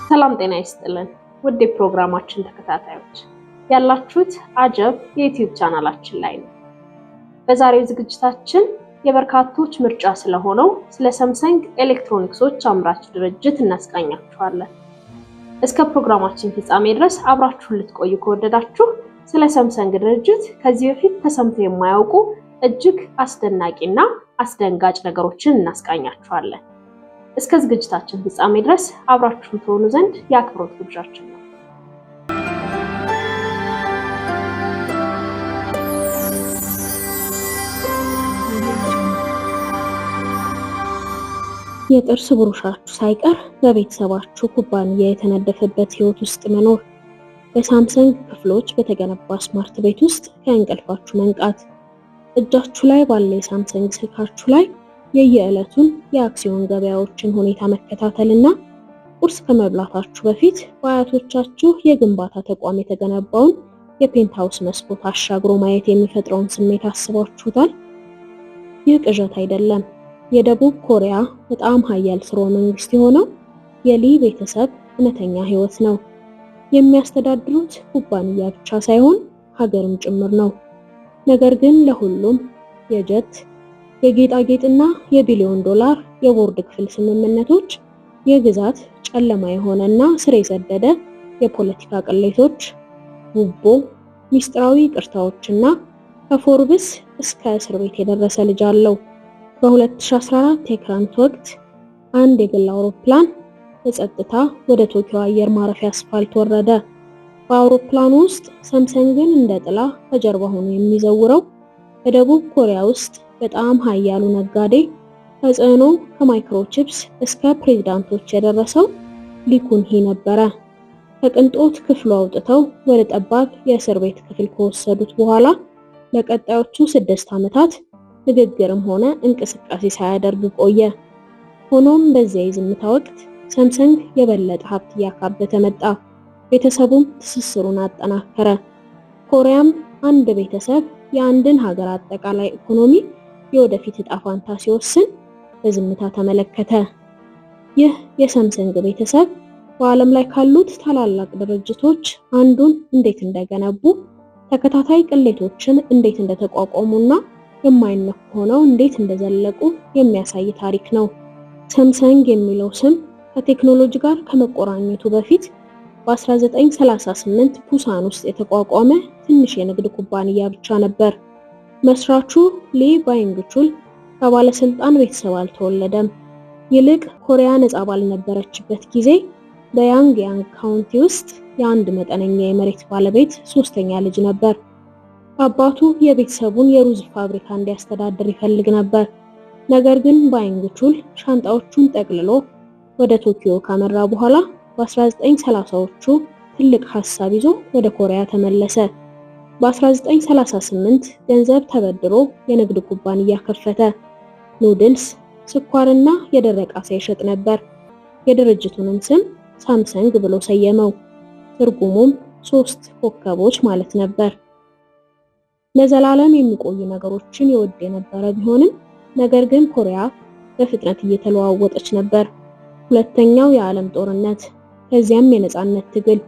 ሰላም ጤና ይስጥልን ውድ ፕሮግራማችን ተከታታዮች ያላችሁት አጀብ የዩቲዩብ ቻናላችን ላይ ነው። በዛሬው ዝግጅታችን የበርካቶች ምርጫ ስለሆነው ስለ ሳምሰንግ ኤሌክትሮኒክሶች አምራች ድርጅት እናስቃኛችኋለን። እስከ ፕሮግራማችን ፍጻሜ ድረስ አብራችሁን ልትቆዩ ከወደዳችሁ ስለ ሳምሰንግ ድርጅት ከዚህ በፊት ተሰምተው የማያውቁ እጅግ አስደናቂና አስደንጋጭ ነገሮችን እናስቃኛችኋለን። እስከ ዝግጅታችን ፍጻሜ ድረስ አብራችሁን ትሆኑ ዘንድ የአክብሮት ግብዣችን ነው። የጥርስ ብሩሻችሁ ሳይቀር በቤተሰባችሁ ኩባንያ የተነደፈበት ህይወት ውስጥ መኖር፣ በሳምሰንግ ክፍሎች በተገነባ ስማርት ቤት ውስጥ ከእንቅልፋችሁ መንቃት፣ እጃችሁ ላይ ባለ የሳምሰንግ ስልካችሁ ላይ የየዕለቱን የአክሲዮን ገበያዎችን ሁኔታ መከታተልና ቁርስ ከመብላታችሁ በፊት በአያቶቻችሁ የግንባታ ተቋም የተገነባውን የፔንትሃውስ መስኮት አሻግሮ ማየት የሚፈጥረውን ስሜት አስባችሁታል? ይህ ቅዠት አይደለም። የደቡብ ኮሪያ በጣም ኃያል ስርወ መንግስት የሆነው የሊ ቤተሰብ እውነተኛ ህይወት ነው። የሚያስተዳድሩት ኩባንያ ብቻ ሳይሆን ሀገርም ጭምር ነው። ነገር ግን ለሁሉም የጀት የጌጣጌጥና የቢሊዮን ዶላር የቦርድ ክፍል ስምምነቶች የግዛት ጨለማ የሆነና ስር የሰደደ የፖለቲካ ቅሌቶች፣ ጉቦ፣ ሚስጥራዊ ቅርታዎችና ከፎርብስ እስከ እስር ቤት የደረሰ ልጅ አለው። በ2014 የክረምት ወቅት አንድ የግል አውሮፕላን በጸጥታ ወደ ቶኪዮ አየር ማረፊያ አስፋልት ወረደ። በአውሮፕላኑ ውስጥ ሳምሰንግን እንደ ጥላ ከጀርባ ሆኖ የሚዘውረው በደቡብ ኮሪያ ውስጥ በጣም ኃያሉ ነጋዴ ተጽዕኖ ከማይክሮቺፕስ እስከ ፕሬዝዳንቶች የደረሰው ሊ ኩን-ሄ ነበረ። ከቅንጦት ክፍሉ አውጥተው ወደ ጠባብ የእስር ቤት ክፍል ከወሰዱት በኋላ ለቀጣዮቹ 6 ዓመታት ንግግርም ሆነ እንቅስቃሴ ሳያደርግ ቆየ። ሆኖም በዚያ የዝምታ ወቅት ሳምሰንግ የበለጠ ሀብት እያካበተ መጣ። ቤተሰቡም ትስስሩን አጠናከረ። ኮሪያም አንድ ቤተሰብ የአንድን ሀገር አጠቃላይ ኢኮኖሚ የወደፊት ዕጣ ፈንታ ሲወስን በዝምታ ተመለከተ። ይህ የሳምሰንግ ቤተሰብ በዓለም ላይ ካሉት ታላላቅ ድርጅቶች አንዱን እንዴት እንደገነቡ፣ ተከታታይ ቅሌቶችን እንዴት እንደተቋቋሙና የማይነኩ ሆነው እንዴት እንደዘለቁ የሚያሳይ ታሪክ ነው። ሳምሰንግ የሚለው ስም ከቴክኖሎጂ ጋር ከመቆራኘቱ በፊት በ1938 ፑሳን ውስጥ የተቋቋመ ትንሽ የንግድ ኩባንያ ብቻ ነበር። መስራቹ ሊ ባይንግቹል ከባለስልጣን ቤተሰብ አልተወለደም። ይልቅ ኮሪያ ነጻ ባልነበረችበት ጊዜ በያንግ ካውንቲ ውስጥ የአንድ መጠነኛ የመሬት ባለቤት ሶስተኛ ልጅ ነበር። አባቱ የቤተሰቡን የሩዝ ፋብሪካ እንዲያስተዳድር ይፈልግ ነበር። ነገር ግን ባይንግቹል ሻንጣዎቹን ጠቅልሎ ወደ ቶኪዮ ካመራ በኋላ በ1930ዎቹ ትልቅ ሐሳብ ይዞ ወደ ኮሪያ ተመለሰ። በ1938 ገንዘብ ተበድሮ የንግድ ኩባንያ ከፈተ። ኑድልስ፣ ስኳርና የደረቀ ዓሳ ይሸጥ ነበር። የድርጅቱንም ስም ሳምሰንግ ብሎ ሰየመው። ትርጉሙም 3 ኮከቦች ማለት ነበር። ለዘላለም የሚቆዩ ነገሮችን ይወድ የነበረ ቢሆንም ነገር ግን ኮሪያ በፍጥነት እየተለዋወጠች ነበር። ሁለተኛው የዓለም ጦርነት፣ ከዚያም የነጻነት ትግል፣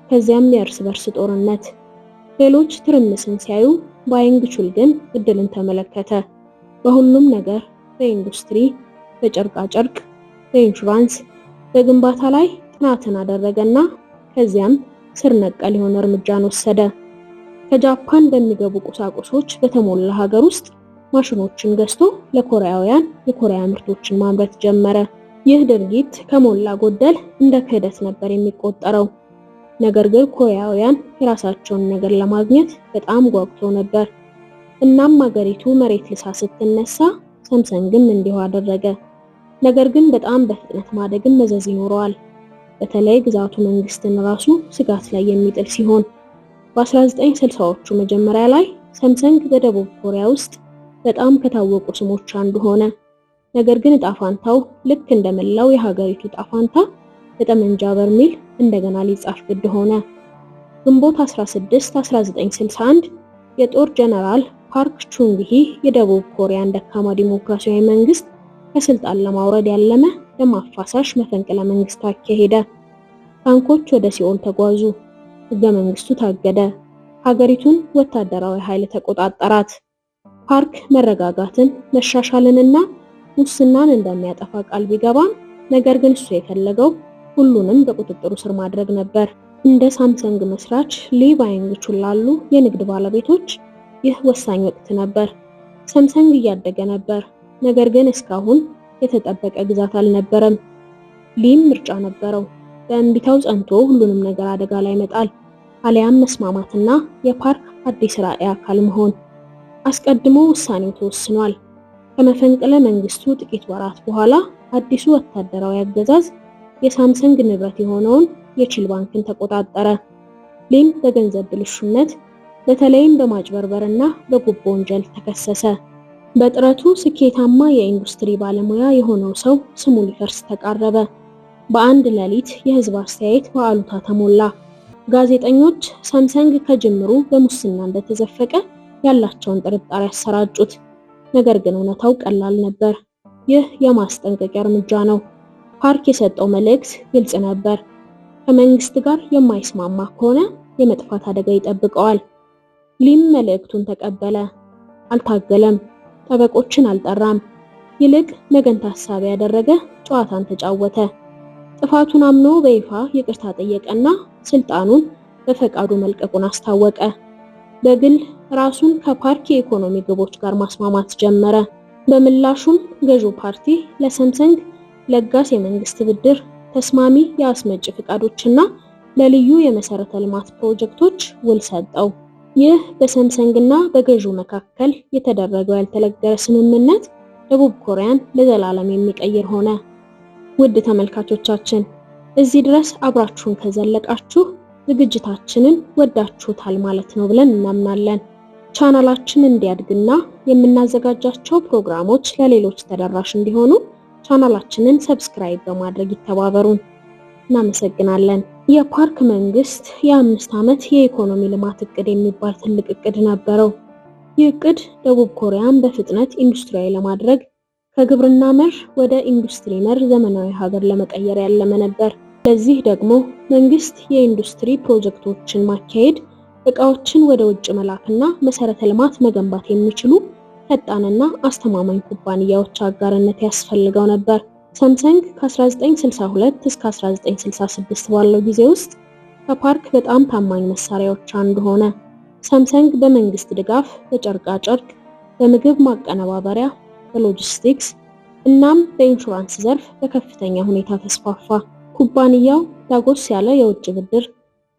ከዚያም የእርስ በርስ ጦርነት። ሌሎች ትርምስን ሲያዩ ባይንግቹል ግን እድልን ተመለከተ። በሁሉም ነገር፣ በኢንዱስትሪ፣ በጨርቃ ጨርቅ፣ በኢንሹራንስ፣ በግንባታ ላይ ጥናትን አደረገና ከዚያም ስር ነቀል የሆነ እርምጃን ወሰደ። ከጃፓን በሚገቡ ቁሳቁሶች በተሞላ ሀገር ውስጥ ማሽኖችን ገዝቶ ለኮሪያውያን የኮሪያ ምርቶችን ማምረት ጀመረ። ይህ ድርጊት ከሞላ ጎደል እንደ ክህደት ነበር የሚቆጠረው። ነገር ግን ኮሪያውያን የራሳቸውን ነገር ለማግኘት በጣም ጓጉተው ነበር። እናም ሀገሪቱ መሬት ልሳ ስትነሳ ሳምሰንግም እንዲሁ አደረገ። ነገር ግን በጣም በፍጥነት ማደግም መዘዝ ይኖረዋል። በተለይ ግዛቱ መንግስትን ራሱ ስጋት ላይ የሚጥል ሲሆን በ1960ዎቹ መጀመሪያ ላይ ሳምሰንግ በደቡብ ኮሪያ ውስጥ በጣም ከታወቁ ስሞች አንዱ ሆነ። ነገር ግን ዕጣ ፈንታው ልክ እንደመላው የሀገሪቱ ዕጣ ፈንታ በጠመንጃ በርሜል እንደገና ሊጻፍ ግድ ሆነ። ግንቦት 16 1961 የጦር ጀነራል ፓርክ ቹንግ-ሂ የደቡብ ኮሪያን ደካማ ዲሞክራሲያዊ መንግስት ከስልጣን ለማውረድ ያለመ ደም አፋሳሽ መፈንቅለ መንግስት አካሄደ። ታንኮች ወደ ሲኦል ተጓዙ። ሕገ መንግስቱ ታገደ። ሀገሪቱን ወታደራዊ ኃይል ተቆጣጠራት። ፓርክ መረጋጋትን፣ መሻሻልንና ሙስናን እንደሚያጠፋ ቃል ቢገባም ነገር ግን እሱ የፈለገው ሁሉንም በቁጥጥሩ ስር ማድረግ ነበር። እንደ ሳምሰንግ መስራች ሊ ባይንግ-ቹል ላሉ የንግድ ባለቤቶች ይህ ወሳኝ ወቅት ነበር። ሳምሰንግ እያደገ ነበር፣ ነገር ግን እስካሁን የተጠበቀ ግዛት አልነበረም። ሊም ምርጫ ነበረው። በእንቢታው ጸንቶ ሁሉንም ነገር አደጋ ላይ መጣል፣ አሊያም መስማማትና የፓርክ አዲስ ራዕይ አካል መሆን። አስቀድሞ ውሳኔው ተወስኗል። ከመፈንቅለ መንግስቱ ጥቂት ወራት በኋላ አዲሱ ወታደራዊ አገዛዝ የሳምሰንግ ንብረት የሆነውን የቺል ባንክን ተቆጣጠረ። ሊም በገንዘብ ብልሹነት በተለይም በማጭበርበርና በጉቦ ወንጀል ተከሰሰ። በጥረቱ ስኬታማ የኢንዱስትሪ ባለሙያ የሆነው ሰው ስሙ ሊፈርስ ተቃረበ። በአንድ ሌሊት የህዝብ አስተያየት በአሉታ ተሞላ። ጋዜጠኞች ሳምሰንግ ከጅምሩ በሙስና እንደተዘፈቀ ያላቸውን ጥርጣሬ ያሰራጩት። ነገር ግን እውነታው ቀላል ነበር። ይህ የማስጠንቀቂያ እርምጃ ነው። ፓርክ የሰጠው መልእክት ግልጽ ነበር። ከመንግስት ጋር የማይስማማ ከሆነ የመጥፋት አደጋ ይጠብቀዋል። ሊም መልእክቱን ተቀበለ። አልታገለም፣ ጠበቆችን አልጠራም። ይልቅ ነገን ታሳቢ ያደረገ ጨዋታን ተጫወተ። ጥፋቱን አምኖ በይፋ ይቅርታ ጠየቀና ስልጣኑን በፈቃዱ መልቀቁን አስታወቀ። በግል ራሱን ከፓርክ የኢኮኖሚ ግቦች ጋር ማስማማት ጀመረ። በምላሹም ገዢው ፓርቲ ለሳምሰንግ ለጋስ የመንግስት ብድር፣ ተስማሚ የአስመጭ ፍቃዶችና ለልዩ የመሰረተ ልማት ፕሮጀክቶች ውል ሰጠው። ይህ በሳምሰንግና በገዢው መካከል የተደረገው ያልተለገረ ስምምነት ደቡብ ኮሪያን ለዘላለም የሚቀይር ሆነ። ውድ ተመልካቾቻችን እዚህ ድረስ አብራችሁን ከዘለቃችሁ ዝግጅታችንን ወዳችሁታል ማለት ነው ብለን እናምናለን። ቻናላችን እንዲያድግና የምናዘጋጃቸው ፕሮግራሞች ለሌሎች ተደራሽ እንዲሆኑ ቻናላችንን ሰብስክራይብ በማድረግ ይተባበሩን። እናመሰግናለን። የፓርክ መንግስት የ5 ዓመት የኢኮኖሚ ልማት እቅድ የሚባል ትልቅ እቅድ ነበረው። ይህ እቅድ ደቡብ ኮሪያን በፍጥነት ኢንዱስትሪያዊ ለማድረግ ከግብርና መር ወደ ኢንዱስትሪ መር ዘመናዊ ሀገር ለመቀየር ያለመ ነበር። ለዚህ ደግሞ መንግስት የኢንዱስትሪ ፕሮጀክቶችን ማካሄድ፣ እቃዎችን ወደ ውጭ መላክና መሰረተ ልማት መገንባት የሚችሉ ፈጣንና አስተማማኝ ኩባንያዎች አጋርነት ያስፈልገው ነበር። ሳምሰንግ ከ1962 እስከ 1966 ባለው ጊዜ ውስጥ ከፓርክ በጣም ታማኝ መሳሪያዎች አንዱ ሆነ። ሳምሰንግ በመንግስት ድጋፍ በጨርቃ ጨርቅ፣ በምግብ ማቀነባበሪያ፣ በሎጂስቲክስ እናም በኢንሹራንስ ዘርፍ በከፍተኛ ሁኔታ ተስፋፋ። ኩባንያው ዳጎስ ያለ የውጭ ብድር፣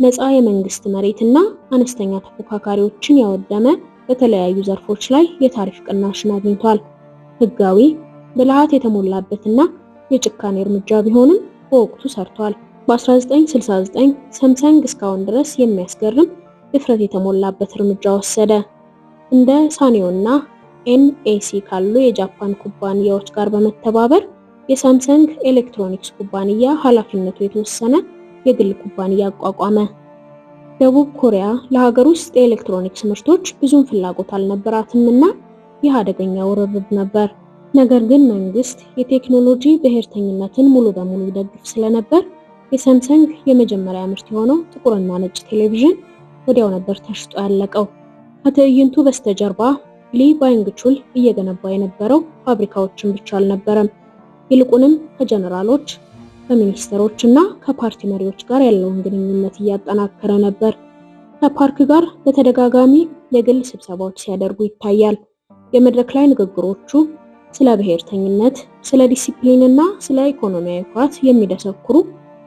ነፃ የመንግስት መሬትና አነስተኛ ተፎካካሪዎችን ያወደመ በተለያዩ ዘርፎች ላይ የታሪፍ ቅናሽን አግኝቷል። ህጋዊ ብልሃት የተሞላበትና የጭካኔ እርምጃ ቢሆንም በወቅቱ ሰርቷል። በ1969 ሳምሰንግ እስካሁን ድረስ የሚያስገርም ድፍረት የተሞላበት እርምጃ ወሰደ። እንደ ሳኒዮና ኤንኤሲ ካሉ የጃፓን ኩባንያዎች ጋር በመተባበር የሳምሰንግ ኤሌክትሮኒክስ ኩባንያ ኃላፊነቱ የተወሰነ የግል ኩባንያ አቋቋመ። ደቡብ ኮሪያ ለሀገር ውስጥ የኤሌክትሮኒክስ ምርቶች ብዙም ፍላጎት አልነበራትምና ይህ አደገኛ ውርርድ ነበር። ነገር ግን መንግስት የቴክኖሎጂ ብሔርተኝነትን ሙሉ በሙሉ ይደግፍ ስለነበር የሳምሰንግ የመጀመሪያ ምርት የሆነው ጥቁርና ነጭ ቴሌቪዥን ወዲያው ነበር ተሽጦ ያለቀው። ከትዕይንቱ በስተጀርባ ሊ ባይንግ-ቹል እየገነባ የነበረው ፋብሪካዎችን ብቻ አልነበረም። ይልቁንም ከጀነራሎች፣ ከሚኒስትሮች እና ከፓርቲ መሪዎች ጋር ያለውን ግንኙነት እያጠናከረ ነበር። ከፓርክ ጋር በተደጋጋሚ የግል ስብሰባዎች ሲያደርጉ ይታያል። የመድረክ ላይ ንግግሮቹ ስለ ብሔርተኝነት፣ ስለ ዲሲፕሊን እና ስለ ኢኮኖሚያዊ ኩራት የሚደሰኩሩ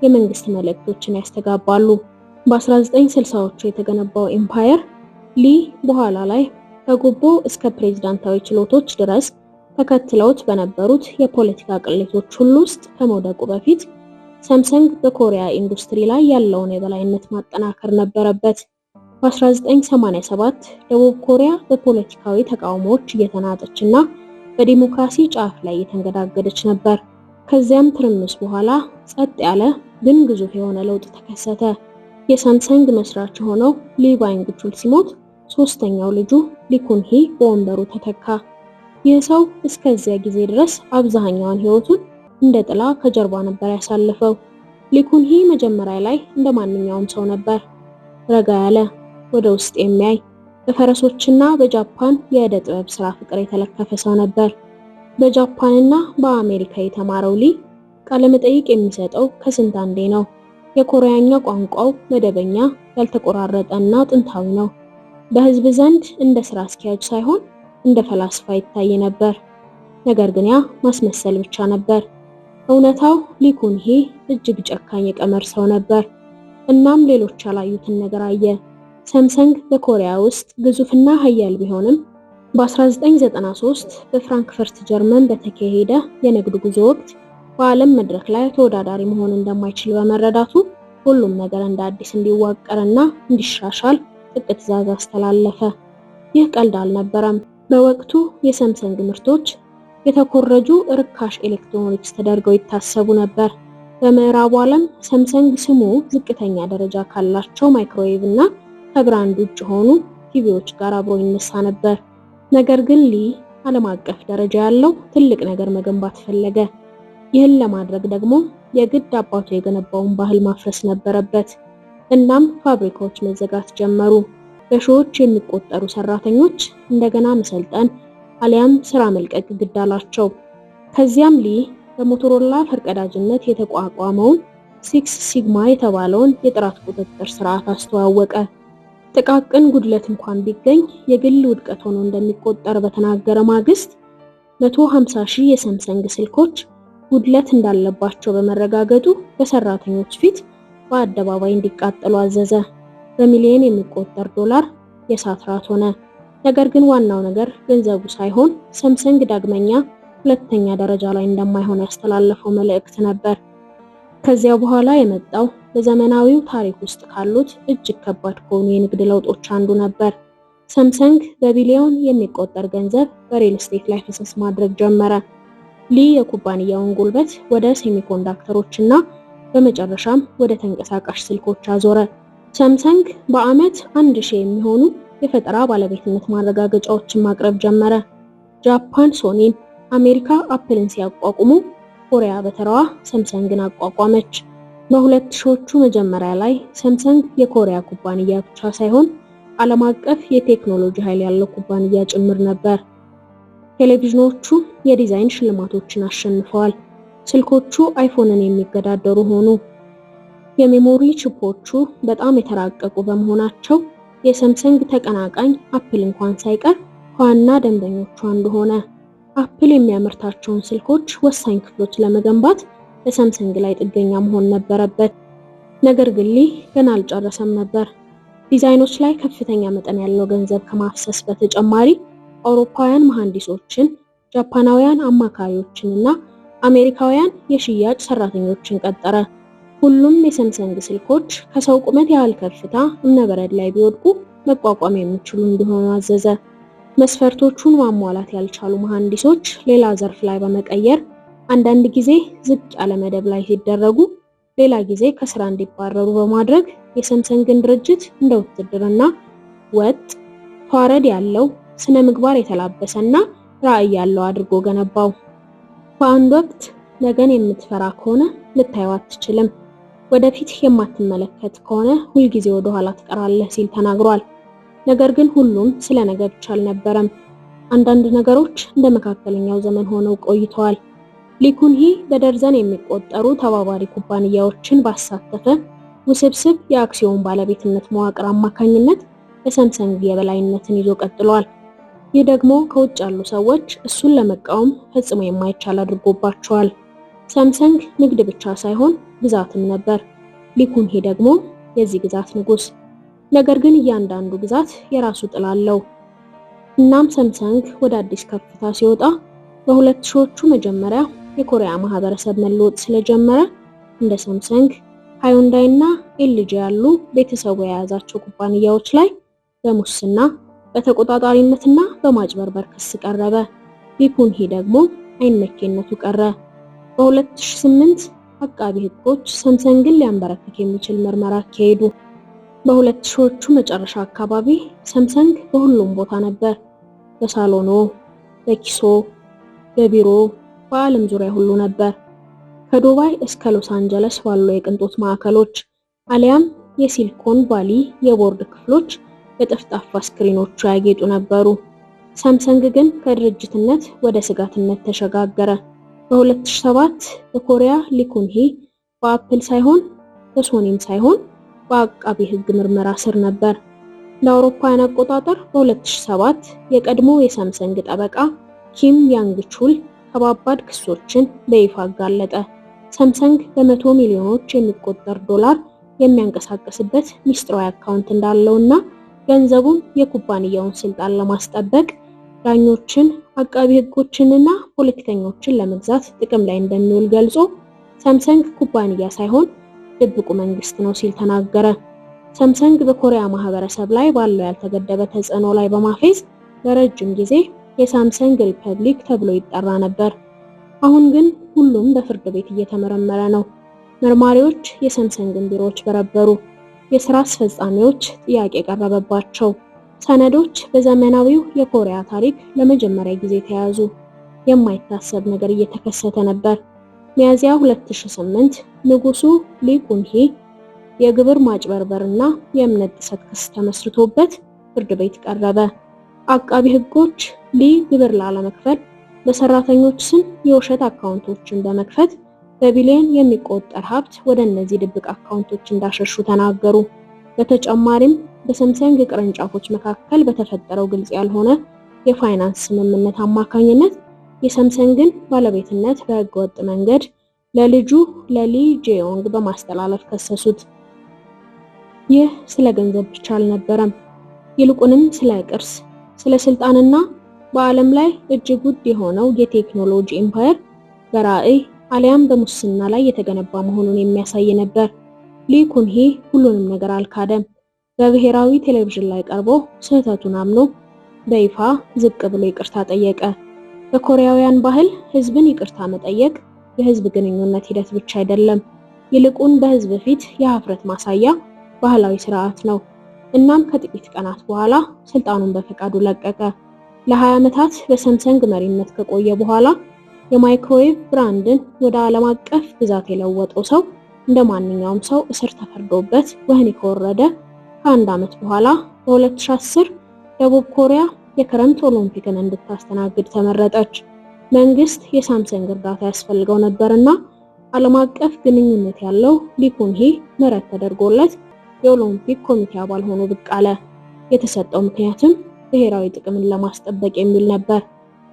የመንግስት መልእክቶችን ያስተጋባሉ። በ1960ዎቹ የተገነባው ኤምፓየር ሊ በኋላ ላይ ከጉቦ እስከ ፕሬዝዳንታዊ ችሎቶች ድረስ ተከትለውት በነበሩት የፖለቲካ ቅሌቶች ሁሉ ውስጥ ከመውደቁ በፊት ሳምሰንግ በኮሪያ ኢንዱስትሪ ላይ ያለውን የበላይነት ማጠናከር ነበረበት። በ1987 ደቡብ ኮሪያ በፖለቲካዊ ተቃውሞዎች እየተናጠችና በዲሞክራሲ ጫፍ ላይ እየተንገዳገደች ነበር። ከዚያም ትርምስ በኋላ ጸጥ ያለ ግን ግዙፍ የሆነ ለውጥ ተከሰተ። የሳምሰንግ መስራች የሆነው ሊ ባይንግ-ቹል ሲሞት ሶስተኛው ልጁ ሊ ኩን-ሂ በወንበሩ ተተካ። ይህ ሰው እስከዚያ ጊዜ ድረስ አብዛኛውን ህይወቱን እንደ ጥላ ከጀርባ ነበር ያሳለፈው። ሊኩንሂ መጀመሪያ ላይ እንደማንኛውም ሰው ነበር። ረጋ ያለ፣ ወደ ውስጥ የሚያይ፣ በፈረሶችና በጃፓን የዕደ ጥበብ ስራ ፍቅር የተለከፈ ሰው ነበር። በጃፓንና በአሜሪካ የተማረው ሊ ቃለ መጠይቅ የሚሰጠው ከስንት አንዴ ነው። የኮሪያኛ ቋንቋው መደበኛ፣ ያልተቆራረጠና ጥንታዊ ነው። በህዝብ ዘንድ እንደ ስራ አስኪያጅ ሳይሆን እንደ ፈላስፋ ይታይ ነበር። ነገር ግን ያ ማስመሰል ብቻ ነበር። እውነታው ሊኩንሂ እጅግ ጨካኝ የቀመር ሰው ነበር። እናም ሌሎች ያላዩትን ነገር አየ። ሳምሰንግ በኮሪያ ውስጥ ግዙፍና ኃያል ቢሆንም በ1993 በፍራንክፈርት ጀርመን በተካሄደ የንግድ ጉዞ ወቅት በዓለም መድረክ ላይ ተወዳዳሪ መሆን እንደማይችል በመረዳቱ ሁሉም ነገር እንደ አዲስ እንዲዋቀርና እንዲሻሻል ጥብቅ ትዕዛዝ አስተላለፈ። ይህ ቀልድ አልነበረም። በወቅቱ የሳምሰንግ ምርቶች የተኮረጁ ርካሽ ኤሌክትሮኒክስ ተደርገው ይታሰቡ ነበር። በምዕራቡ ዓለም ሳምሰንግ ስሙ ዝቅተኛ ደረጃ ካላቸው ማይክሮዌቭ እና ከብራንድ ውጭ ሆኑ ቲቪዎች ጋር አብሮ ይነሳ ነበር። ነገር ግን ሊ ዓለም አቀፍ ደረጃ ያለው ትልቅ ነገር መገንባት ፈለገ። ይህን ለማድረግ ደግሞ የግድ አባቱ የገነባውን ባህል ማፍረስ ነበረበት። እናም ፋብሪካዎች መዘጋት ጀመሩ። በሺዎች የሚቆጠሩ ሰራተኞች እንደገና መሰልጠን አሊያም ስራ መልቀቅ ግድ አላቸው። ከዚያም ሊ በሞቶሮላ ፈርቀዳጅነት የተቋቋመውን ሲክስ ሲግማ የተባለውን የጥራት ቁጥጥር ስርዓት አስተዋወቀ። ጥቃቅን ጉድለት እንኳን ቢገኝ የግል ውድቀት ሆኖ እንደሚቆጠር በተናገረ ማግስት 150,000 የሳምሰንግ ስልኮች ጉድለት እንዳለባቸው በመረጋገጡ በሰራተኞች ፊት በአደባባይ እንዲቃጠሉ አዘዘ። በሚሊዮን የሚቆጠር ዶላር የእሳት ራት ሆነ። ነገር ግን ዋናው ነገር ገንዘቡ ሳይሆን ሳምሰንግ ዳግመኛ ሁለተኛ ደረጃ ላይ እንደማይሆን ያስተላለፈው መልእክት ነበር። ከዚያ በኋላ የመጣው በዘመናዊው ታሪክ ውስጥ ካሉት እጅግ ከባድ ከሆኑ የንግድ ለውጦች አንዱ ነበር። ሳምሰንግ በቢሊዮን የሚቆጠር ገንዘብ በሪል ስቴት ላይ ፈሰስ ማድረግ ጀመረ። ሊ የኩባንያውን ጉልበት ወደ ሴሚኮንዳክተሮችና በመጨረሻም ወደ ተንቀሳቃሽ ስልኮች አዞረ። ሳምሰንግ በአመት 1000 የሚሆኑ የፈጠራ ባለቤትነት ማረጋገጫዎችን ማቅረብ ጀመረ። ጃፓን ሶኒን፣ አሜሪካ አፕልን ሲያቋቁሙ ኮሪያ በተራዋ ሳምሰንግን አቋቋመች። በ2000ዎቹ መጀመሪያ ላይ ሳምሰንግ የኮሪያ ኩባንያ ብቻ ሳይሆን ዓለም አቀፍ የቴክኖሎጂ ኃይል ያለው ኩባንያ ጭምር ነበር። ቴሌቪዥኖቹ የዲዛይን ሽልማቶችን አሸንፈዋል። ስልኮቹ አይፎንን የሚገዳደሩ ሆኑ። የሜሞሪ ቺፖቹ በጣም የተራቀቁ በመሆናቸው የሳምሰንግ ተቀናቃኝ አፕል እንኳን ሳይቀር ከዋና ደንበኞቹ አንዱ ሆነ። አፕል የሚያመርታቸውን ስልኮች ወሳኝ ክፍሎች ለመገንባት በሳምሰንግ ላይ ጥገኛ መሆን ነበረበት። ነገር ግን ሊ ገና አልጨረሰም ነበር። ዲዛይኖች ላይ ከፍተኛ መጠን ያለው ገንዘብ ከማፍሰስ በተጨማሪ አውሮፓውያን መሐንዲሶችን፣ ጃፓናውያን አማካሪዎችንና አሜሪካውያን የሽያጭ ሰራተኞችን ቀጠረ። ሁሉም የሳምሰንግ ስልኮች ከሰው ቁመት ያህል ከፍታ እምነበረድ ላይ ቢወድቁ መቋቋም የሚችሉ እንዲሆኑ አዘዘ። መስፈርቶቹን ማሟላት ያልቻሉ መሐንዲሶች ሌላ ዘርፍ ላይ በመቀየር አንዳንድ ጊዜ ዝቅ ያለ መደብ ላይ ሲደረጉ፣ ሌላ ጊዜ ከስራ እንዲባረሩ በማድረግ የሳምሰንግን ድርጅት እንደ ውትድርና ወጥ፣ ተዋረድ ያለው ስነ ምግባር የተላበሰና ራዕይ ያለው አድርጎ ገነባው። በአንድ ወቅት ነገን የምትፈራ ከሆነ ልታየው አትችልም፣ ወደፊት የማትመለከት ከሆነ ሁልጊዜ ወደ ኋላ ትቀራለህ ሲል ተናግሯል። ነገር ግን ሁሉም ስለ ነገ ብቻ አልነበረም። አንዳንድ ነገሮች እንደ መካከለኛው ዘመን ሆነው ቆይተዋል። ሊኩንሂ በደርዘን የሚቆጠሩ ተባባሪ ኩባንያዎችን ባሳተፈ ውስብስብ የአክሲዮን ባለቤትነት መዋቅር አማካኝነት በሳምሰንግ የበላይነትን ይዞ ቀጥሏል። ይህ ደግሞ ከውጭ ያሉ ሰዎች እሱን ለመቃወም ፈጽሞ የማይቻል አድርጎባቸዋል። ሳምሰንግ ንግድ ብቻ ሳይሆን ግዛትም ነበር። ሊኩንሂ ደግሞ የዚህ ግዛት ንጉስ። ነገር ግን እያንዳንዱ ግዛት የራሱ ጥላ አለው። እናም ሳምሰንግ ወደ አዲስ ከፍታ ሲወጣ በ2000ዎቹ መጀመሪያ የኮሪያ ማህበረሰብ መለወጥ ስለጀመረ እንደ ሳምሰንግ፣ ሃዩንዳይ እና ኤልጂ ያሉ ቤተሰቡ የያዛቸው ኩባንያዎች ላይ በሙስና በተቆጣጣሪነትና በማጭበርበር ክስ ቀረበ። ሊኩንሂ ደግሞ አይነኬነቱ ቀረ። በ2008 አቃቢ ህጎች ሳምሰንግን ሊያንበረክክ የሚችል ምርመራ አካሄዱ። በ2000ዎቹ መጨረሻ አካባቢ ሳምሰንግ በሁሉም ቦታ ነበር። በሳሎኖ፣ በኪሶ፣ በቢሮ፣ በዓለም ዙሪያ ሁሉ ነበር። ከዱባይ እስከ ሎስ አንጀለስ ባሉ የቅንጦት ማዕከሎች አሊያም የሲሊኮን ቫሊ የቦርድ ክፍሎች በጠፍጣፋ ስክሪኖቹ ያጌጡ ነበሩ። ሳምሰንግ ግን ከድርጅትነት ወደ ስጋትነት ተሸጋገረ። በ2007 በኮሪያ ሊ ኩን ሄ በአፕል ሳይሆን በሶኒም ሳይሆን በአቃቢ ሕግ ምርመራ ስር ነበር። ለአውሮፓውያን አቆጣጠር በ2007 የቀድሞ የሳምሰንግ ጠበቃ ኪም ያንግ ቹል ከባባድ ክሶችን በይፋ አጋለጠ። ሳምሰንግ በመቶ ሚሊዮኖች የሚቆጠር ዶላር የሚያንቀሳቅስበት ሚስጥራዊ አካውንት እንዳለውና ገንዘቡን የኩባንያውን ስልጣን ለማስጠበቅ ዳኞችን፣ አቃቢ ሕጎችንና ፖለቲከኞችን ለመግዛት ጥቅም ላይ እንደሚውል ገልጾ ሳምሰንግ ኩባንያ ሳይሆን ድብቁ መንግስት ነው ሲል ተናገረ። ሳምሰንግ በኮሪያ ማህበረሰብ ላይ ባለው ያልተገደበ ተጽዕኖ ላይ በማፌዝ ለረጅም ጊዜ የሳምሰንግ ሪፐብሊክ ተብሎ ይጠራ ነበር። አሁን ግን ሁሉም በፍርድ ቤት እየተመረመረ ነው። መርማሪዎች የሳምሰንግን ቢሮዎች በረበሩ። የሥራ አስፈጻሚዎች ጥያቄ ቀረበባቸው። ሰነዶች በዘመናዊው የኮሪያ ታሪክ ለመጀመሪያ ጊዜ ተያዙ። የማይታሰብ ነገር እየተከሰተ ነበር። ሚያዝያ 2008 ንጉሱ ሊ ኩን ሄ የግብር ማጭበርበርና የእምነት ጥሰት ክስ ተመስርቶበት ፍርድ ቤት ቀረበ። አቃቢ ሕጎች ሊ ግብር ላለመክፈል በሰራተኞች ስም የውሸት አካውንቶችን በመክፈት በቢሊዮን የሚቆጠር ሀብት ወደ እነዚህ ድብቅ አካውንቶች እንዳሸሹ ተናገሩ። በተጨማሪም በሳምሰንግ ቅርንጫፎች መካከል በተፈጠረው ግልጽ ያልሆነ የፋይናንስ ስምምነት አማካኝነት የሳምሰንግን ባለቤትነት በህገወጥ መንገድ ለልጁ ለሊ ጄዮንግ በማስተላለፍ ከሰሱት። ይህ ስለ ገንዘብ ብቻ አልነበረም። ይልቁንም ስለ ቅርስ፣ ስለ ስልጣንና በዓለም ላይ እጅግ ውድ የሆነው የቴክኖሎጂ ኤምፓየር በራዕይ አሊያም በሙስና ላይ የተገነባ መሆኑን የሚያሳይ ነበር። ሊ ኩን ሄ ሁሉንም ነገር አልካደም። በብሔራዊ ቴሌቪዥን ላይ ቀርቦ ስህተቱን አምኖ በይፋ ዝቅ ብሎ ይቅርታ ጠየቀ። በኮሪያውያን ባህል ህዝብን ይቅርታ መጠየቅ የህዝብ ግንኙነት ሂደት ብቻ አይደለም፣ ይልቁን በህዝብ ፊት የሀፍረት ማሳያ ባህላዊ ስርዓት ነው። እናም ከጥቂት ቀናት በኋላ ስልጣኑን በፈቃዱ ለቀቀ። ለ20 ዓመታት በሳምሰንግ መሪነት ከቆየ በኋላ የማይክሮዌቭ ብራንድን ወደ ዓለም አቀፍ ግዛት የለወጠው ሰው እንደ ማንኛውም ሰው እስር ተፈርዶበት ወህኒ ከወረደ ከአንድ ዓመት በኋላ በ2010 ደቡብ ኮሪያ የክረምት ኦሎምፒክን እንድታስተናግድ ተመረጠች። መንግስት የሳምሰንግ እርዳታ ያስፈልገው ነበርና ዓለም አቀፍ ግንኙነት ያለው ሊ ኩን ሄ ምህረት ተደርጎለት የኦሎምፒክ ኮሚቴ አባል ሆኖ ብቅ አለ። የተሰጠው ምክንያትም ብሔራዊ ጥቅምን ለማስጠበቅ የሚል ነበር።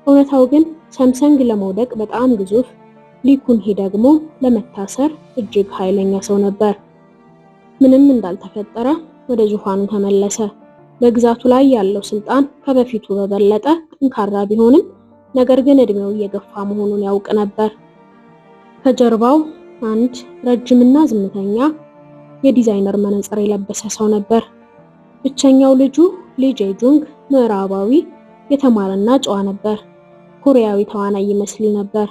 እውነታው ግን ሳምሰንግ ለመውደቅ በጣም ግዙፍ፣ ሊ ኩን ሄ ደግሞ ለመታሰር እጅግ ኃይለኛ ሰው ነበር። ምንም እንዳልተፈጠረ ወደ ዙፋኑ ተመለሰ። በግዛቱ ላይ ያለው ስልጣን ከበፊቱ በበለጠ ጠንካራ ቢሆንም ነገር ግን እድሜው እየገፋ መሆኑን ያውቅ ነበር። ከጀርባው አንድ ረጅምና ዝምተኛ የዲዛይነር መነጽር የለበሰ ሰው ነበር። ብቸኛው ልጁ ሊ ጄጁንግ ምዕራባዊ፣ የተማረና ጨዋ ነበር። ኮሪያዊ ተዋናይ ይመስል ነበር።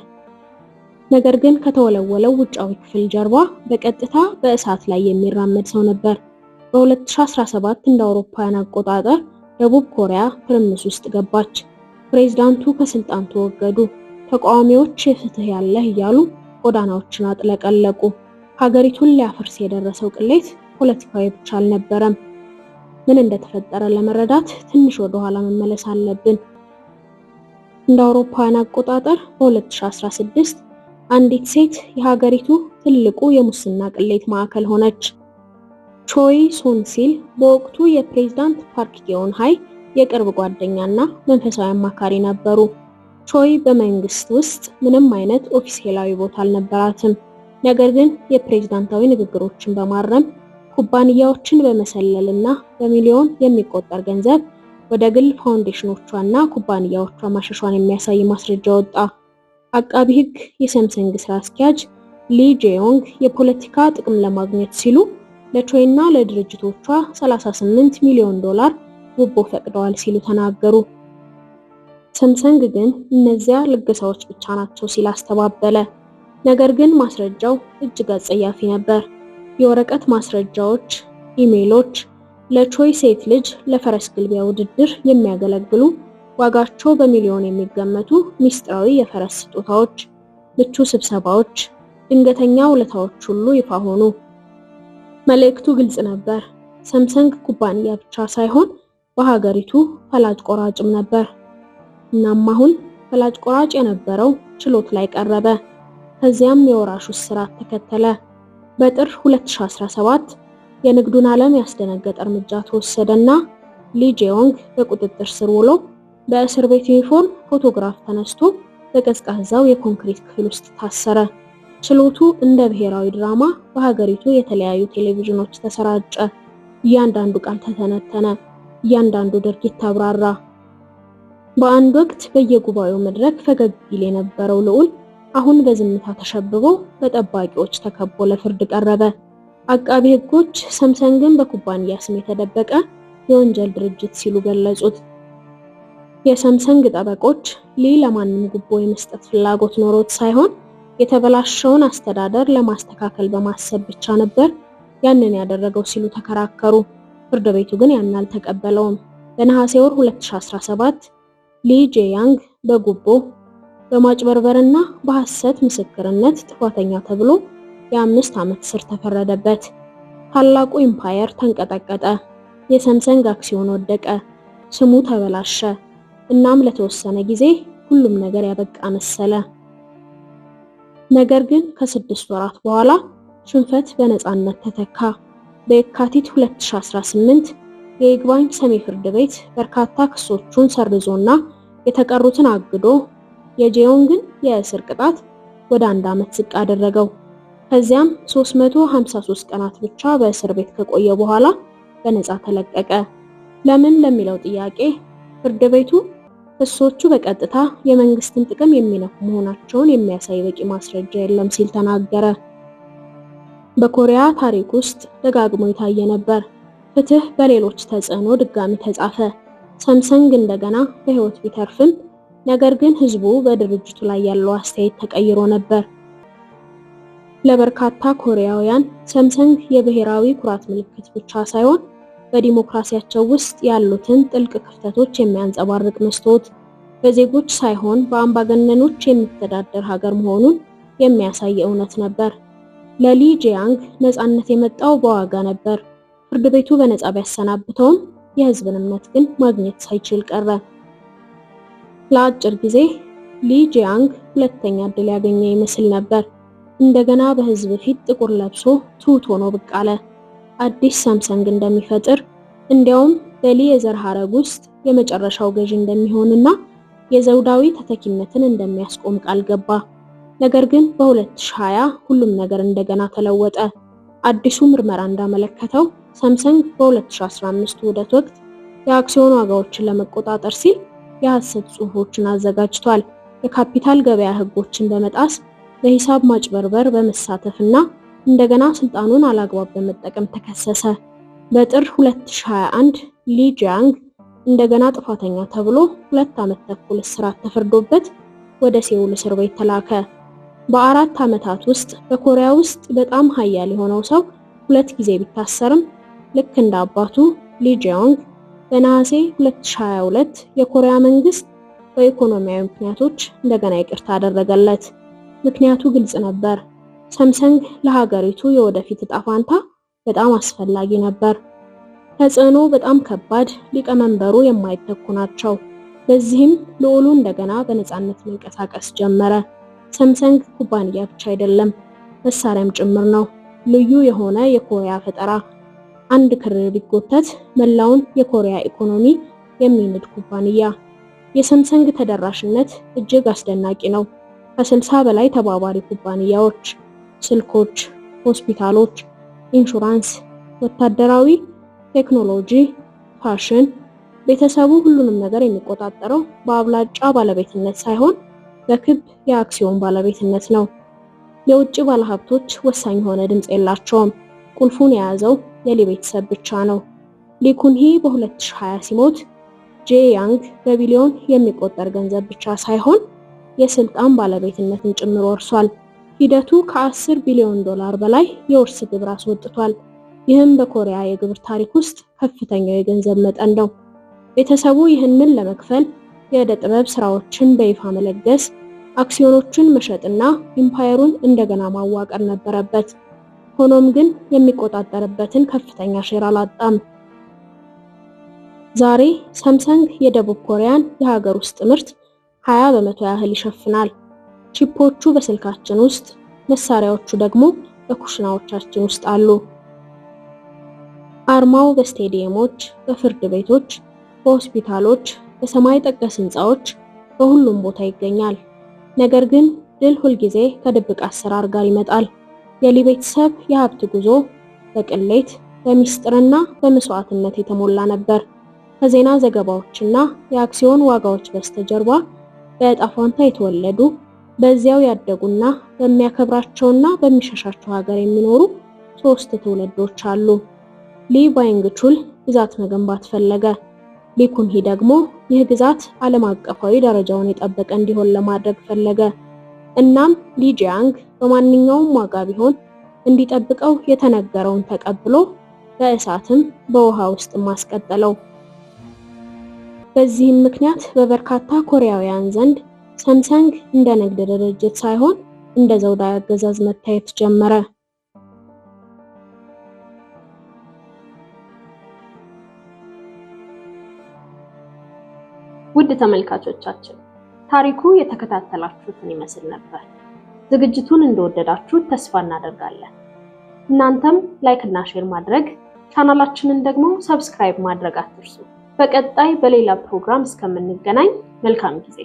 ነገር ግን ከተወለወለው ውጫዊ ክፍል ጀርባ በቀጥታ በእሳት ላይ የሚራመድ ሰው ነበር። በ2017 እንደ አውሮፓውያን አቆጣጠር ደቡብ ኮሪያ ትርምስ ውስጥ ገባች። ፕሬዝዳንቱ ከስልጣን ተወገዱ። ተቃዋሚዎች የፍትህ ያለህ እያሉ ጎዳናዎችን አጥለቀለቁ። ሀገሪቱን ሊያፈርስ የደረሰው ቅሌት ፖለቲካዊ ብቻ አልነበረም። ምን እንደተፈጠረ ለመረዳት ትንሽ ወደ ኋላ መመለስ አለብን። እንደ አውሮፓውያን አቆጣጠር በ2016 አንዲት ሴት የሀገሪቱ ትልቁ የሙስና ቅሌት ማዕከል ሆነች። ቾይ ሶን ሲል በወቅቱ የፕሬዝዳንት ፓርክ ጌውን ሃይ የቅርብ ጓደኛና መንፈሳዊ አማካሪ ነበሩ። ቾይ በመንግስት ውስጥ ምንም አይነት ኦፊሴላዊ ቦታ አልነበራትም። ነገር ግን የፕሬዝዳንታዊ ንግግሮችን በማረም ኩባንያዎችን በመሰለልና በሚሊዮን የሚቆጠር ገንዘብ ወደ ግል ፋውንዴሽኖቿና ኩባንያዎቿ ማሸሿን የሚያሳይ ማስረጃ ወጣ። አቃቢ ሕግ የሳምሰንግ ስራ አስኪያጅ ሊ ጄዮንግ የፖለቲካ ጥቅም ለማግኘት ሲሉ ለቾይና ለድርጅቶቿ 38 ሚሊዮን ዶላር ጉቦ ፈቅደዋል ሲሉ ተናገሩ። ሳምሰንግ ግን እነዚያ ልገሳዎች ብቻ ናቸው ሲል አስተባበለ። ነገር ግን ማስረጃው እጅግ አጸያፊ ነበር። የወረቀት ማስረጃዎች፣ ኢሜይሎች፣ ለቾይ ሴት ልጅ ለፈረስ ግልቢያ ውድድር የሚያገለግሉ ዋጋቸው በሚሊዮን የሚገመቱ ሚስጥራዊ የፈረስ ስጦታዎች፣ ምቹ ስብሰባዎች፣ ድንገተኛ ውለታዎች ሁሉ ይፋ ሆኑ። መልእክቱ ግልጽ ነበር። ሳምሰንግ ኩባንያ ብቻ ሳይሆን በሀገሪቱ ፈላጭ ቆራጭም ነበር። እናም አሁን ፈላጭ ቆራጭ የነበረው ችሎት ላይ ቀረበ። ከዚያም የወራሹ እስራት ተከተለ። በጥር 2017 የንግዱን ዓለም ያስደነገጠ እርምጃ ተወሰደና ሊ ጄዮንግ በቁጥጥር ስር ውሎ በእስር ቤት ዩኒፎርም ፎቶግራፍ ተነስቶ በቀዝቃዛው የኮንክሪት ክፍል ውስጥ ታሰረ። ችሎቱ እንደ ብሔራዊ ድራማ በሀገሪቱ የተለያዩ ቴሌቪዥኖች ተሰራጨ። እያንዳንዱ ቃል ተተነተነ፣ እያንዳንዱ ድርጊት ተብራራ። በአንድ ወቅት በየጉባኤው መድረክ ፈገግ ይል የነበረው ልዑል አሁን በዝምታ ተሸብቦ በጠባቂዎች ተከቦ ለፍርድ ቀረበ። አቃቢ ሕጎች ሳምሰንግን በኩባንያ ስም የተደበቀ የወንጀል ድርጅት ሲሉ ገለጹት። የሳምሰንግ ጠበቆች ሊ ለማንም ጉቦ የመስጠት ፍላጎት ኖሮት ሳይሆን የተበላሸውን አስተዳደር ለማስተካከል በማሰብ ብቻ ነበር ያንን ያደረገው ሲሉ ተከራከሩ። ፍርድ ቤቱ ግን ያን አልተቀበለውም። በነሐሴ ወር 2017 ሊ ጄያንግ በጉቦ በማጭበርበርና በሐሰት ምስክርነት ጥፋተኛ ተብሎ የ5 ዓመት እስር ተፈረደበት። ታላቁ ኢምፓየር ተንቀጠቀጠ። የሳምሰንግ አክሲዮን ወደቀ። ስሙ ተበላሸ። እናም ለተወሰነ ጊዜ ሁሉም ነገር ያበቃ መሰለ። ነገር ግን ከ6 ወራት በኋላ ሽንፈት በነፃነት ተተካ። በየካቲት 2018 የይግባኝ ሰሚ ፍርድ ቤት በርካታ ክሶቹን ሰርዞና የተቀሩትን አግዶ የጄዮንግን የእስር ቅጣት ወደ 1 ዓመት ዝቅ አደረገው። ከዚያም 353 ቀናት ብቻ በእስር ቤት ከቆየ በኋላ በነፃ ተለቀቀ። ለምን ለሚለው ጥያቄ ፍርድ ቤቱ ክሶቹ በቀጥታ የመንግስትን ጥቅም የሚነኩ መሆናቸውን የሚያሳይ በቂ ማስረጃ የለም ሲል ተናገረ። በኮሪያ ታሪክ ውስጥ ደጋግሞ የታየ ነበር። ፍትህ በሌሎች ተጽዕኖ ድጋሚ ተጻፈ። ሳምሰንግ እንደገና በህይወት ቢተርፍም ነገር ግን ህዝቡ በድርጅቱ ላይ ያለው አስተያየት ተቀይሮ ነበር። ለበርካታ ኮሪያውያን ሳምሰንግ የብሔራዊ ኩራት ምልክት ብቻ ሳይሆን በዲሞክራሲያቸው ውስጥ ያሉትን ጥልቅ ክፍተቶች የሚያንጸባርቅ መስታወት፣ በዜጎች ሳይሆን በአምባገነኖች የሚተዳደር ሀገር መሆኑን የሚያሳይ እውነት ነበር። ለሊ ጄያንግ ነፃነት የመጣው በዋጋ ነበር። ፍርድ ቤቱ በነፃ ቢያሰናብተውም የህዝብን እምነት ግን ማግኘት ሳይችል ቀረ። ለአጭር ጊዜ ሊ ጄያንግ ሁለተኛ ዕድል ያገኘ ይመስል ነበር። እንደገና በህዝብ ፊት ጥቁር ለብሶ ትሁት ሆኖ ብቅ አለ። አዲስ ሳምሰንግ እንደሚፈጥር፣ እንዲያውም በሊ የዘር ሐረግ ውስጥ የመጨረሻው ገዢ እንደሚሆንና የዘውዳዊ ተተኪነትን እንደሚያስቆም ቃል ገባ። ነገር ግን በ2020 ሁሉም ነገር እንደገና ተለወጠ። አዲሱ ምርመራ እንዳመለከተው ሳምሰንግ በ2015 ውህደት ወቅት የአክሲዮን ዋጋዎችን ለመቆጣጠር ሲል የሐሰት ጽሑፎችን አዘጋጅቷል። የካፒታል ገበያ ህጎችን በመጣስ ለሂሳብ ማጭበርበር በመሳተፍና እንደገና ስልጣኑን አላግባብ በመጠቀም ተከሰሰ። በጥር 2021 ሊ ጄያንግ እንደገና ጥፋተኛ ተብሎ 2 ዓመት ተኩል እስራት ተፈርዶበት ወደ ሴውል እስር ቤት ተላከ። በ4 ዓመታት ውስጥ በኮሪያ ውስጥ በጣም ኃያል የሆነው ሰው 2 ጊዜ ቢታሰርም ልክ እንደ አባቱ ሊ ጄዮንግ በነሐሴ 2022 የኮሪያ መንግስት በኢኮኖሚያዊ ምክንያቶች እንደገና ይቅርታ አደረገለት። ምክንያቱ ግልጽ ነበር። ሳምሰንግ ለሀገሪቱ የወደፊት ዕጣ ፈንታ በጣም አስፈላጊ ነበር። ተጽዕኖ በጣም ከባድ፣ ሊቀመንበሩ የማይተኩ ናቸው። በዚህም ልዑሉ እንደገና በነፃነት መንቀሳቀስ ጀመረ። ሳምሰንግ ኩባንያ ብቻ አይደለም፣ መሳሪያም ጭምር ነው። ልዩ የሆነ የኮሪያ ፈጠራ። አንድ ክር ቢጎተት መላውን የኮሪያ ኢኮኖሚ የሚንድ ኩባንያ። የሳምሰንግ ተደራሽነት እጅግ አስደናቂ ነው። ከ60 በላይ ተባባሪ ኩባንያዎች፣ ስልኮች፣ ሆስፒታሎች፣ ኢንሹራንስ፣ ወታደራዊ ቴክኖሎጂ፣ ፋሽን። ቤተሰቡ ሁሉንም ነገር የሚቆጣጠረው በአብላጫ ባለቤትነት ሳይሆን በክብ የአክሲዮን ባለቤትነት ነው። የውጭ ባለሀብቶች ወሳኝ የሆነ ድምጽ የላቸውም። ቁልፉን የያዘው የሊ ቤተሰብ ብቻ ነው። ሊ ኩንሂ በ2020 ሲሞት ጄያንግ በቢሊዮን የሚቆጠር ገንዘብ ብቻ ሳይሆን የስልጣን ባለቤትነትን ጭምር ወርሷል። ሂደቱ ከ10 ቢሊዮን ዶላር በላይ የውርስ ግብር አስወጥቷል። ይህም በኮሪያ የግብር ታሪክ ውስጥ ከፍተኛው የገንዘብ መጠን ነው። ቤተሰቡ ይህንን ለመክፈል የዕደ ጥበብ ስራዎችን በይፋ መለገስ፣ አክሲዮኖችን መሸጥና ኢምፓየሩን እንደገና ማዋቀር ነበረበት። ሆኖም ግን የሚቆጣጠርበትን ከፍተኛ ሼር አላጣም። ዛሬ ሳምሰንግ የደቡብ ኮሪያን የሀገር ውስጥ ምርት 20% ያህል ይሸፍናል። ቺፖቹ በስልካችን ውስጥ፣ መሳሪያዎቹ ደግሞ በኩሽናዎቻችን ውስጥ አሉ። አርማው በስቴዲየሞች፣ በፍርድ ቤቶች፣ በሆስፒታሎች፣ በሰማይ ጠቀስ ህንፃዎች፣ በሁሉም ቦታ ይገኛል። ነገር ግን ድል ሁልጊዜ ከድብቅ አሰራር ጋር ይመጣል። የሊ ቤተሰብ የሀብት ጉዞ በቅሌት፣ በሚስጥርና በመስዋዕትነት የተሞላ ነበር። ከዜና ዘገባዎችና የአክሲዮን ዋጋዎች በስተጀርባ በዕጣ ፈንታ የተወለዱ፣ በዚያው ያደጉና በሚያከብራቸውና በሚሸሻቸው ሀገር የሚኖሩ 3 ትውልዶች አሉ። ሊ ባይንግ-ቹል ግዛት መገንባት ፈለገ። ሊ ኩንሂ ደግሞ ይህ ግዛት ዓለም አቀፋዊ ደረጃውን የጠበቀ እንዲሆን ለማድረግ ፈለገ። እናም ሊ ጂያንግ በማንኛውም ዋጋ ቢሆን እንዲጠብቀው የተነገረውን ተቀብሎ በእሳትም በውሃ ውስጥ ማስቀጠለው። በዚህም ምክንያት በበርካታ ኮሪያውያን ዘንድ ሳምሰንግ እንደ ንግድ ድርጅት ሳይሆን እንደ ዘውዳዊ አገዛዝ መታየት ጀመረ። ውድ ተመልካቾቻችን ታሪኩ የተከታተላችሁትን ይመስል ነበር። ዝግጅቱን እንደወደዳችሁት ተስፋ እናደርጋለን። እናንተም ላይክ እና ሼር ማድረግ፣ ቻናላችንን ደግሞ ሰብስክራይብ ማድረግ አትርሱ። በቀጣይ በሌላ ፕሮግራም እስከምንገናኝ መልካም ጊዜ